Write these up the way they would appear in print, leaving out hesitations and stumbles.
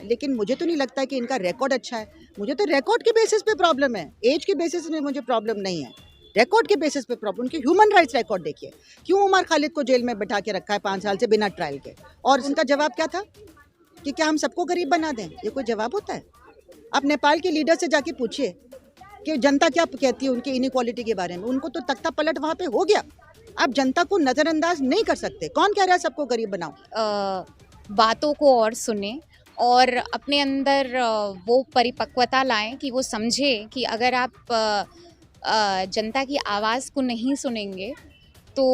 लेकिन मुझे तो नहीं लगता है कि इनका रिकॉर्ड अच्छा है। मुझे तो रिकॉर्ड के बेसिस पे प्रॉब्लम है, एज के बेसिस में मुझे प्रॉब्लम नहीं है। रिकॉर्ड के बेसिस पे प्रॉब्लम, उनके ह्यूमन राइट्स रिकॉर्ड देखिए। क्यों उमर खालिद को जेल में बैठा के रखा है 5 साल से बिना ट्रायल के? और उनका जवाब क्या था कि क्या हम सबको गरीब बना दें? ये कोई जवाब होता है? आप नेपाल के लीडर से जाके पूछिए कि जनता क्या कहती है उनकी इनइक्वालिटी के बारे में। उनको तो तख्ता पलट वहाँ पे हो गया। आप जनता को नज़रअंदाज नहीं कर सकते। कौन कह रहा है सबको गरीब बनाओ? बातों को और सुने और अपने अंदर वो परिपक्वता लाएं कि वो समझे कि अगर आप जनता की आवाज़ को नहीं सुनेंगे तो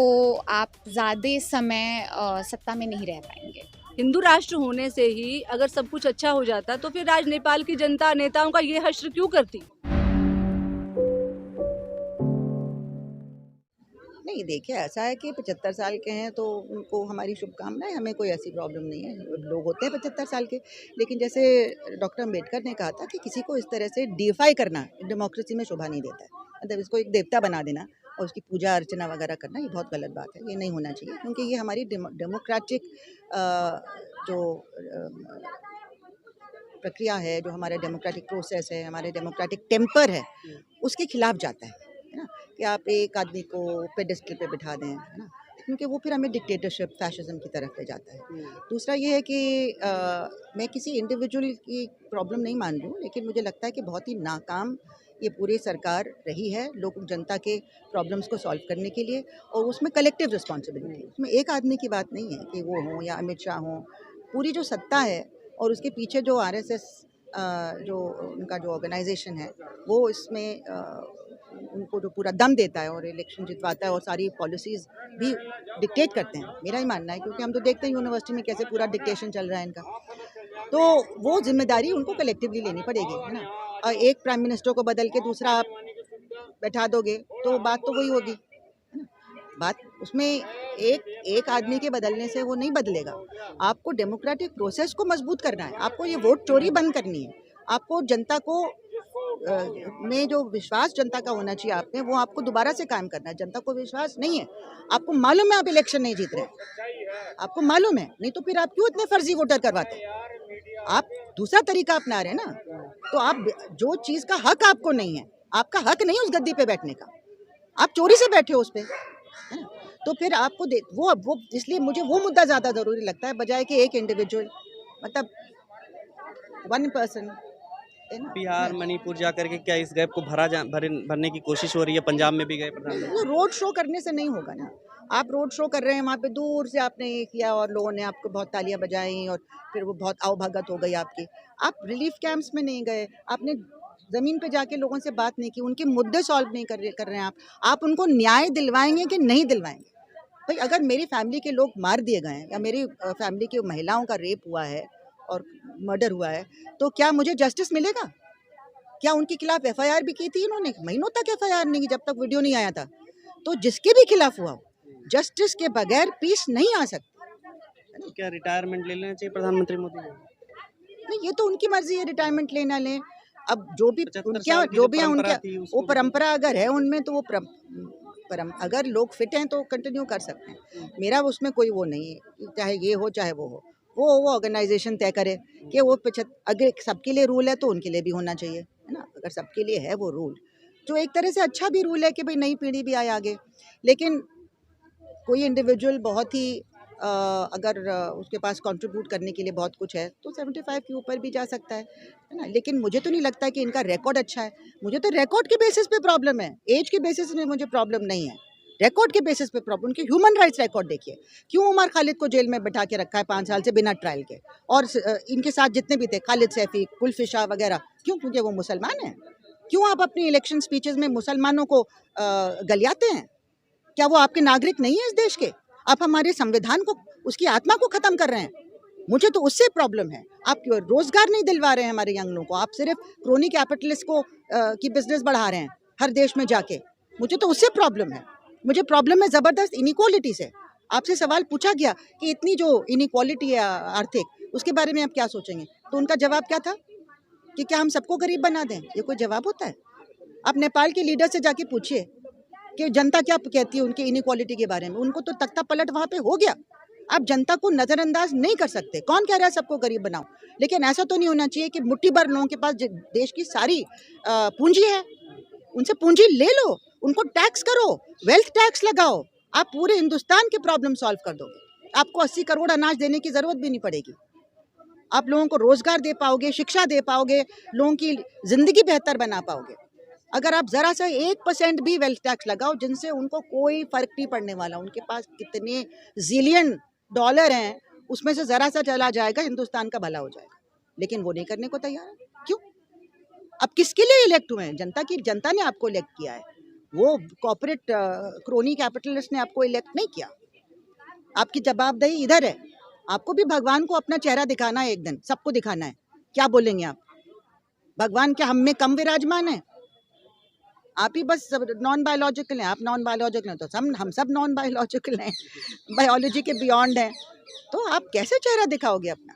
आप ज़्यादा समय सत्ता में नहीं रह पाएंगे। हिंदू राष्ट्र होने से ही अगर सब कुछ अच्छा हो जाता तो फिर आज नेपाल की जनता नेताओं का ये हश्र क्यों करती? नहीं, देखिए ऐसा है कि 75 साल के हैं तो उनको हमारी शुभकामनाएं, हमें कोई ऐसी प्रॉब्लम नहीं है। लोग होते हैं 75 साल के, लेकिन जैसे डॉक्टर अम्बेडकर ने कहा था कि किसी को इस तरह से डिफाई करना डेमोक्रेसी में शोभा नहीं देता है। मतलब इसको एक देवता बना देना और उसकी पूजा अर्चना वगैरह करना, ये बहुत गलत बात है। ये नहीं होना चाहिए, क्योंकि ये हमारी डेमोक्रेटिक जो प्रक्रिया है, जो हमारा डेमोक्रेटिक प्रोसेस है, हमारे डेमोक्रेटिक टेम्पर है, उसके खिलाफ जाता है ना? कि आप एक आदमी को पेडेस्टल पे बिठा दें, है ना? क्योंकि वो फिर हमें डिक्टेटरशिप, फैशिज्म की तरफ ले जाता है। दूसरा ये है कि मैं किसी इंडिविजुअल की प्रॉब्लम नहीं मान रही हूँ, लेकिन मुझे लगता है कि बहुत ही नाकाम ये पूरी सरकार रही है लोग जनता के प्रॉब्लम्स को सॉल्व करने के लिए, और उसमें कलेक्टिव रिस्पॉन्सिबिलिटी, उसमें एक आदमी की बात नहीं है कि वो हों या अमित शाह हों। पूरी जो सत्ता है और उसके पीछे जो आरएसएस जो उनका जो ऑर्गेनाइजेशन है, वो इसमें उनको जो पूरा दम देता है और इलेक्शन जितवाता है और सारी पॉलिसीज़ भी डिक्टेट करते हैं, मेरा ही मानना है। क्योंकि हम तो देखते हैं यूनिवर्सिटी में कैसे पूरा डिक्टेशन चल रहा है इनका। तो वो जिम्मेदारी उनको कलेक्टिवली लेनी पड़ेगी, है ना? और एक प्राइम मिनिस्टर को बदल के दूसरा आप बैठा दोगे तो बात तो वही होगी, है ना? बात उसमें एक आदमी के बदलने से वो नहीं बदलेगा। आपको डेमोक्रेटिक प्रोसेस को मजबूत करना है, आपको ये वोट चोरी बंद करनी है, आपको जनता को में जो विश्वास जनता का होना चाहिए आप में, वो आपको दोबारा से कायम करना है। जनता को विश्वास नहीं है, आपको मालूम है आप इलेक्शन नहीं जीत रहे हैं, आपको मालूम है, नहीं तो फिर आप क्यों इतने फर्जी वोटर करवाते हैं? आप दूसरा तरीका अपना रहे हैं ना। तो आप जो चीज़ का हक आपको नहीं है, आपका हक नहीं है उस गद्दी पे बैठने का, आप चोरी से बैठे हो उस पे, है ना? तो फिर आपको वो इसलिए मुझे वो मुद्दा ज़्यादा ज़रूरी लगता है, बजाय कि एक इंडिविजुअल, मतलब वन पर्सन, है ना? बिहार, मणिपुर जाकर के क्या इस गैप को भरने की कोशिश हो रही है? पंजाब में भी गए प्रधानमंत्री। वो रोड शो करने से नहीं होगा ना। आप रोड शो कर रहे हैं, वहाँ पे दूर से आपने ये किया और लोगों ने आपको बहुत तालियां बजाई और फिर वो बहुत आवभगत हो गई आपकी। आप रिलीफ कैंप्स में नहीं गए, आपने ज़मीन पे जाके लोगों से बात नहीं की, उनके मुद्दे सॉल्व नहीं कर रहे हैं आप उनको न्याय दिलवाएंगे कि नहीं दिलवाएंगे? भाई अगर मेरी फैमिली के लोग मार दिए गए हैं या मेरी फैमिली की महिलाओं का रेप हुआ है और मर्डर हुआ है, तो क्या मुझे जस्टिस मिलेगा? क्या उनके खिलाफ एफआईआर भी की थी इन्होंने? महीनों तक एफआईआर नहीं की जब तक वीडियो नहीं आया था। तो जिसके भी खिलाफ हुआ हो, जस्टिस के बगैर पीस नहीं आ सकती। तो क्या रिटायरमेंट ले लेना चाहिए प्रधानमंत्री मोदी को? नहीं, ये तो उनकी मर्जी है, रिटायरमेंट लेना लें। अब जो भी 75 उनके साल की जो जो भी है परंपरा उनके, थी वो उसको परंपरा अगर है उनमें तो वो अगर लोग फिट हैं तो कंटिन्यू कर सकते हैं। मेरा उसमें कोई वो नहीं है, चाहे ये हो चाहे वो हो। वो ऑर्गेनाइजेशन तय करे कि वो अगर सबके लिए रूल है तो उनके लिए भी होना चाहिए, है ना? अगर सबके लिए है वो रूल, जो एक तरह से अच्छा भी रूल है कि भाई नई पीढ़ी भी आए आगे। लेकिन कोई इंडिविजुअल बहुत ही अगर उसके पास कंट्रीब्यूट करने के लिए बहुत कुछ है तो 75 के ऊपर भी जा सकता है ना? लेकिन मुझे तो नहीं लगता है कि इनका रिकॉर्ड अच्छा है। मुझे तो रिकॉर्ड के बेसिस पे प्रॉब्लम है, एज के बेसिस में मुझे प्रॉब्लम नहीं है। रिकॉर्ड के बेसिस पे प्रॉब्लम, उनके ह्यूमन राइट्स रिकॉर्ड देखिए। क्यों उमर खालिद को जेल में बैठा के रखा है 5 साल से बिना ट्रायल के? और इनके साथ जितने भी थे, खालिद सैफी, कुल्फी शाह वगैरह, क्यों? क्योंकि वो मुसलमान हैं। क्यों आप अपनी इलेक्शन स्पीचेस में मुसलमानों को गलियाते हैं? क्या वो आपके नागरिक नहीं है इस देश के? आप हमारे संविधान को, उसकी आत्मा को खत्म कर रहे हैं। मुझे तो उससे प्रॉब्लम है। आप रोजगार नहीं दिलवा रहे हैं हमारे यंग लोगों को, आप सिर्फ क्रोनी कैपिटलिस्ट को की बिजनेस बढ़ा रहे हैं हर देश में जाके। मुझे तो उससे प्रॉब्लम है। मुझे प्रॉब्लम है ज़बरदस्त इनइक्वालिटी से। आपसे सवाल पूछा गया कि इतनी जो इनइक्वालिटी है आर्थिक, उसके बारे में आप क्या सोचेंगे? तो उनका जवाब क्या था कि क्या हम सबको गरीब बना दें? ये कोई जवाब होता है? आप नेपाल के लीडर से जाके पूछिए कि जनता क्या कहती है उनकी इनइक्वालिटी के बारे में। उनको तो तख्ता पलट वहाँ पे हो गया। आप जनता को नज़रअंदाज नहीं कर सकते। कौन कह रहा है सबको गरीब बनाओ, लेकिन ऐसा तो नहीं होना चाहिए कि मुट्ठी भर लोगों के पास देश की सारी पूंजी है, उनसे पूंजी ले लो, उनको टैक्स करो, वेल्थ टैक्स लगाओ, आप पूरे हिंदुस्तान के प्रॉब्लम सॉल्व कर दोगे। आपको 80 करोड़ अनाज देने की ज़रूरत भी नहीं पड़ेगी। आप लोगों को रोज़गार दे पाओगे, शिक्षा दे पाओगे, लोगों की ज़िंदगी बेहतर बना पाओगे। अगर आप ज़रा सा 1% भी वेल्थ टैक्स लगाओ, जिनसे उनको कोई फ़र्क नहीं पड़ने वाला, उनके पास कितने ज़िलियन डॉलर हैं, उसमें से ज़रा सा चला जाएगा, हिंदुस्तान का भला हो जाएगा। लेकिन वो नहीं करने को तैयार है। क्यों? अब किसके लिए इलेक्ट हुए हैं? जनता ने आपको इलेक्ट किया है। वो कॉर्पोरेट क्रोनी कैपिटलिस्ट ने आपको इलेक्ट नहीं किया। आपकी जवाबदेही इधर है। आपको भी भगवान को अपना चेहरा दिखाना है, एक दिन सबको दिखाना है। क्या बोलेंगे आप? भगवान क्या हम में कम विराजमान है? आप ही बस नॉन बायोलॉजिकल हैं। आप नॉन बायोलॉजिकल हैं तो हम सब नॉन बायोलॉजिकल हैं, बायोलॉजी के बियॉन्ड हैं। तो आप कैसे चेहरा दिखाओगे अपना?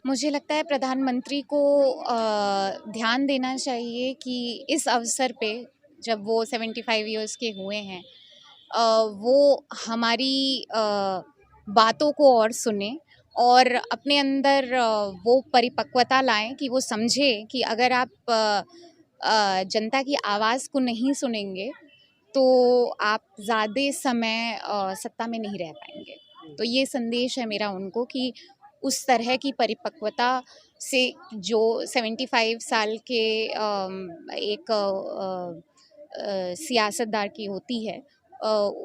मुझे लगता है प्रधानमंत्री को ध्यान देना चाहिए कि इस अवसर पे जब वो 75 इयर्स के हुए हैं, वो हमारी बातों को और सुने और अपने अंदर वो परिपक्वता लाएं कि वो समझे कि अगर आप जनता की आवाज़ को नहीं सुनेंगे तो आप ज़्यादा समय सत्ता में नहीं रह पाएंगे। तो ये संदेश है मेरा उनको कि उस तरह की परिपक्वता से जो 75 साल के एक सियासतदार की होती है,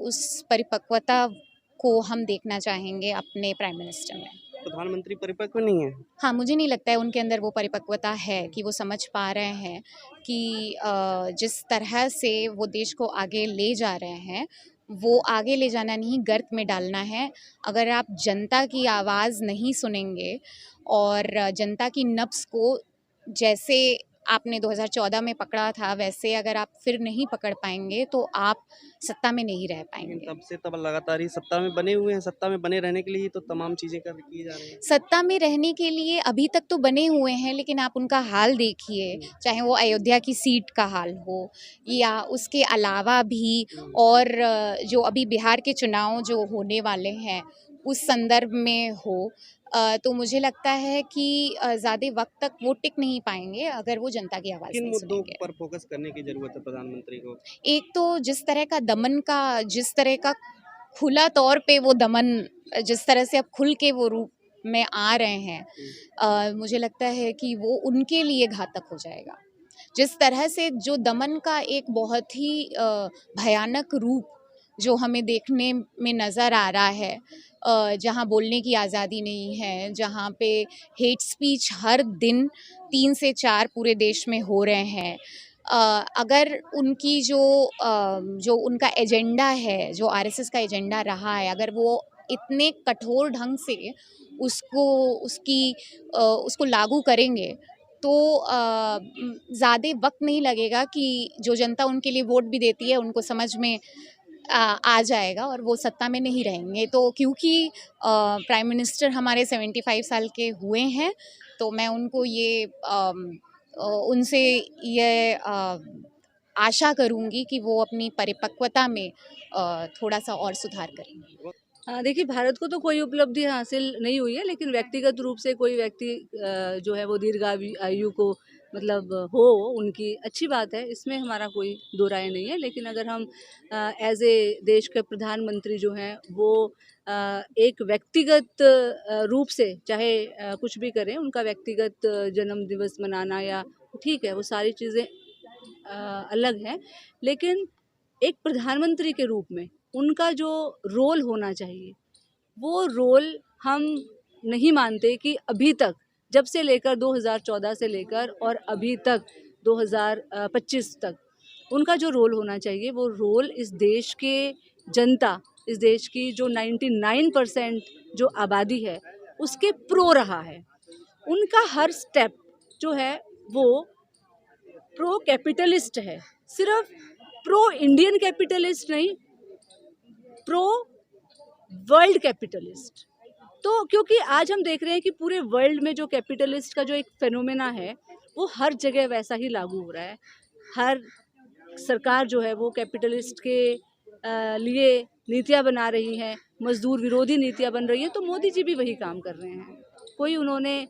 उस परिपक्वता को हम देखना चाहेंगे अपने प्राइम मिनिस्टर में। प्रधानमंत्री परिपक्व नहीं है? हाँ, मुझे नहीं लगता है उनके अंदर वो परिपक्वता है कि वो समझ पा रहे हैं कि जिस तरह से वो देश को आगे ले जा रहे हैं, वो आगे ले जाना नहीं, गर्त में डालना है। अगर आप जनता की आवाज़ नहीं सुनेंगे और जनता की नब्ज़ को जैसे आपने 2014 में पकड़ा था, वैसे अगर आप फिर नहीं पकड़ पाएँगे, तो आप सत्ता में नहीं रह लेकिन पाएँगे। तब से तब लगातार ही सत्ता में बने हुए हैं, सत्ता में बने रहने के लिए ही तो तमाम चीज़ें की जा रही हैं। सत्ता में रहने के लिए अभी तक तो बने हुए हैं, लेकिन आप उनका हाल देखिए, चाहे वो अयोध्या की सीट का हाल हो या उसके अलावा भी और जो अभी बिहार के चुनाव जो होने वाले हैं, उस संदर्भ में हो, तो मुझे लगता है कि ज़्यादा वक़्त तक वो टिक नहीं पाएँगे अगर वो जनता की आवाज़ किन नहीं मुद्दों सुनेंगे। पर फोकस करने की ज़रूरत है प्रधानमंत्री को? एक तो जिस तरह का खुला तौर पे वो दमन, जिस तरह से अब खुल के वो रूप में आ रहे हैं, मुझे लगता है कि वो उनके लिए घातक हो जाएगा। जिस तरह से जो दमन का एक बहुत ही भयानक रूप जो हमें देखने में नज़र आ रहा है, जहाँ बोलने की आज़ादी नहीं है, जहाँ पे हेट स्पीच हर दिन 3 से 4 पूरे देश में हो रहे हैं। अगर उनकी जो उनका एजेंडा है, जो आरएसएस का एजेंडा रहा है, अगर वो इतने कठोर ढंग से उसको लागू करेंगे, तो ज़्यादा वक़्त नहीं लगेगा कि जो जनता उनके लिए वोट भी देती है, उनको समझ में आ जाएगा और वो सत्ता में नहीं रहेंगे। तो क्योंकि प्राइम मिनिस्टर हमारे 75 साल के हुए हैं, तो मैं उनको उनसे ये आशा करूँगी कि वो अपनी परिपक्वता में थोड़ा-सा और सुधार करेंगे। देखिए, भारत को तो कोई उपलब्धि हासिल नहीं हुई है, लेकिन व्यक्तिगत रूप से कोई व्यक्ति जो है वो आयु को मतलब हो उनकी, अच्छी बात है, इसमें हमारा कोई दो राय नहीं है। लेकिन अगर हम एज ए देश के प्रधानमंत्री जो हैं वो एक व्यक्तिगत रूप से चाहे कुछ भी करें, उनका व्यक्तिगत जन्म दिवस मनाना या ठीक है, वो सारी चीज़ें अलग हैं, लेकिन एक प्रधानमंत्री के रूप में उनका जो रोल होना चाहिए, वो रोल हम नहीं मानते कि अभी तक, जब से लेकर 2014 से लेकर और अभी तक 2025 तक, उनका जो रोल होना चाहिए, वो रोल इस देश के जनता, इस देश की जो 99% जो आबादी है, उसके प्रो रहा है। उनका हर स्टेप जो है वो प्रो कैपिटलिस्ट है, सिर्फ प्रो इंडियन कैपिटलिस्ट नहीं, प्रो वर्ल्ड कैपिटलिस्ट। तो क्योंकि आज हम देख रहे हैं कि पूरे वर्ल्ड में जो कैपिटलिस्ट का जो एक फेनोमेना है, वो हर जगह वैसा ही लागू हो रहा है। हर सरकार जो है वो कैपिटलिस्ट के लिए नीतियाँ बना रही हैं, मजदूर विरोधी नीतियाँ बन रही हैं, तो मोदी जी भी वही काम कर रहे हैं। कोई उन्होंने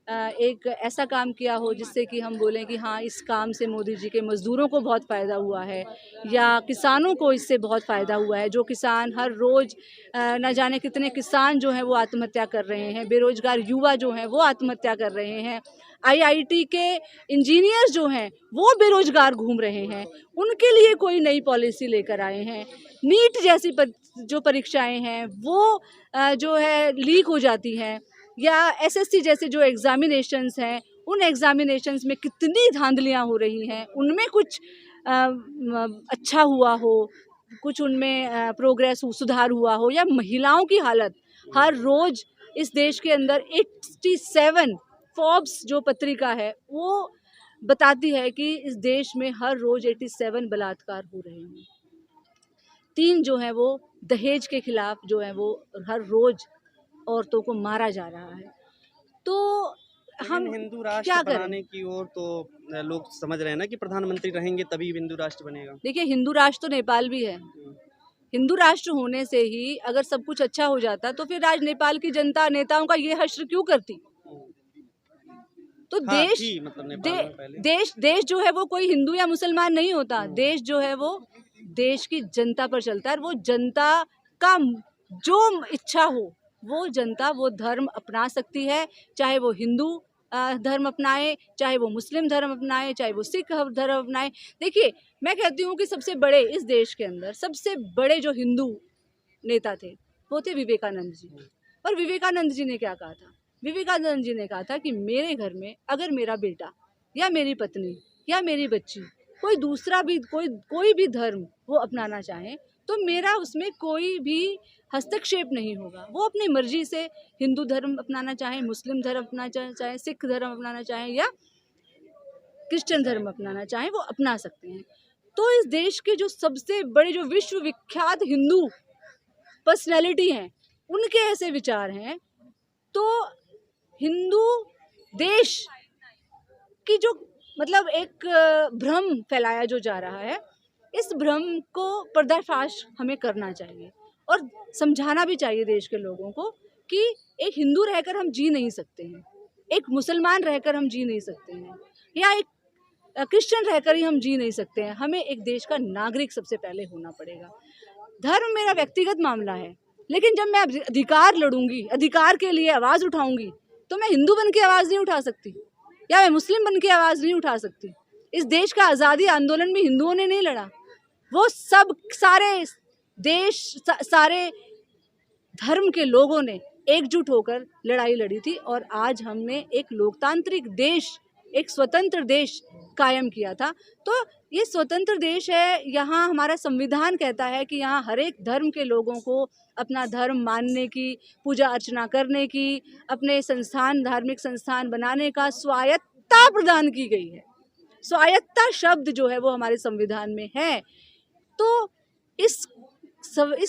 एक ऐसा काम किया हो जिससे कि हम बोलें कि हाँ, इस काम से मोदी जी के मज़दूरों को बहुत फ़ायदा हुआ है या किसानों को इससे बहुत फ़ायदा हुआ है। जो किसान हर रोज़ न जाने कितने किसान जो हैं वो आत्महत्या कर रहे हैं, बेरोज़गार युवा जो हैं वो आत्महत्या कर रहे हैं, आईआईटी के इंजीनियर्स जो हैं वो बेरोज़गार घूम रहे हैं, उनके लिए कोई नई पॉलिसी लेकर आए हैं। नीट जैसी जो परीक्षाएँ हैं वो जो है लीक हो जाती हैं, या एसएससी जैसे जो एग्ज़ामिनेशंस हैं, उन एग्ज़ामिनेशंस में कितनी धांधलियाँ हो रही हैं, उनमें कुछ अच्छा हुआ हो, कुछ उनमें प्रोग्रेस सुधार हुआ हो, या महिलाओं की हालत हर रोज़ इस देश के अंदर 87 फोर्ब्स जो पत्रिका है वो बताती है कि इस देश में हर रोज़ 87 बलात्कार हो रहे हैं। 3 जो है वो दहेज के खिलाफ जो है वो हर रोज़ औरतों को मारा जा रहा है। तो हम हिंदू क्या राष्ट्र करें? बनाने की ओर तो लोग समझ रहे हैं ना कि प्रधानमंत्री रहेंगे तभी हिंदू राष्ट्र बनेगा। देखिए, हिंदू राष्ट्र तो नेपाल भी है। हिंदू राष्ट्र होने से ही अगर सब कुछ अच्छा हो जाता तो फिर आज नेपाल की जनता नेताओं का ये हश्र क्यों करती? तो हाँ, देश थी मतलब नेपाल में पहले। देश जो है वो कोई हिंदू या मुसलमान नहीं होता। देश जो है वो देश की जनता पर चलता है, और वो जनता का जो इच्छा हो वो जनता वो धर्म अपना सकती है, चाहे वो हिंदू धर्म अपनाए, चाहे वो मुस्लिम धर्म अपनाए, चाहे वो सिख धर्म अपनाए। देखिए, मैं कहती हूँ कि सबसे बड़े इस देश के अंदर सबसे बड़े जो हिंदू नेता थे वो थे विवेकानंद जी। और विवेकानंद जी ने क्या कहा था? विवेकानंद जी ने कहा था कि मेरे घर में अगर मेरा बेटा या मेरी पत्नी या मेरी बच्ची कोई दूसरा भी कोई भी धर्म वो अपनाना चाहे तो मेरा उसमें कोई भी हस्तक्षेप नहीं होगा। वो अपनी मर्जी से हिंदू धर्म अपनाना चाहे, मुस्लिम धर्म अपनाना चाहे, सिख धर्म अपनाना चाहे या क्रिश्चियन धर्म अपनाना चाहे, वो अपना सकते हैं। तो इस देश के जो सबसे बड़े जो विश्व विख्यात हिंदू पर्सनैलिटी हैं उनके ऐसे विचार हैं, तो हिंदू देश की जो मतलब एक भ्रम फैलाया जो जा रहा है, इस भ्रम को पर्दाफाश हमें करना चाहिए और समझाना भी चाहिए देश के लोगों को कि एक हिंदू रहकर हम जी नहीं सकते हैं, एक मुसलमान रहकर हम जी नहीं सकते हैं, या एक क्रिश्चियन रहकर ही हम जी नहीं सकते हैं। हमें एक देश का नागरिक सबसे पहले होना पड़ेगा। धर्म मेरा व्यक्तिगत मामला है, लेकिन जब मैं अधिकार लड़ूंगी, अधिकार के लिए आवाज़ उठाऊंगी, तो मैं हिंदू बन के आवाज़ नहीं उठा सकती या मैं मुस्लिम बन के आवाज़ नहीं उठा सकती। इस देश का आज़ादी आंदोलन भी हिंदुओं ने नहीं लड़ा, वो सब सारे धर्म के लोगों ने एकजुट होकर लड़ाई लड़ी थी, और आज हमने एक लोकतांत्रिक देश, एक स्वतंत्र देश कायम किया था। तो ये स्वतंत्र देश है, यहाँ हमारा संविधान कहता है कि यहाँ हर एक धर्म के लोगों को अपना धर्म मानने की, पूजा अर्चना करने की, अपने संस्थान, धार्मिक संस्थान बनाने का स्वायत्तता प्रदान की गई है। स्वायत्तता शब्द जो है वो हमारे संविधान में है। तो इस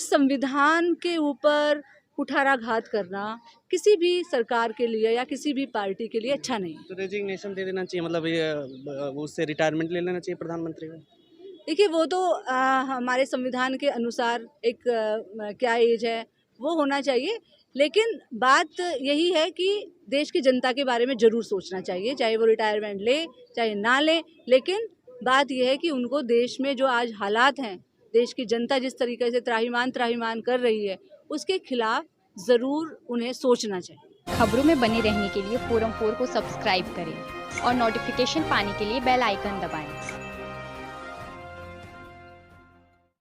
संविधान के ऊपर कुठाराघात करना किसी भी सरकार के लिए या किसी भी पार्टी के लिए अच्छा नहीं। तो रेजिग्नेशन दे देना चाहिए, मतलब ये उससे रिटायरमेंट ले लेना चाहिए प्रधानमंत्री को। देखिए, वो तो हमारे संविधान के अनुसार एक क्या एज है वो होना चाहिए, लेकिन बात यही है कि देश की जनता के बारे में ज़रूर सोचना चाहिए, चाहे वो रिटायरमेंट ले चाहे ना ले। लेकिन बात यह है कि उनको देश में जो आज हालात हैं, देश की जनता जिस तरीके से त्राहिमाम कर रही है, उसके खिलाफ ज़रूर उन्हें सोचना चाहिए। खबरों में बने रहने के लिए फोरम 4 को सब्सक्राइब करें और नोटिफिकेशन पाने के लिए बेल आइकन दबाएं।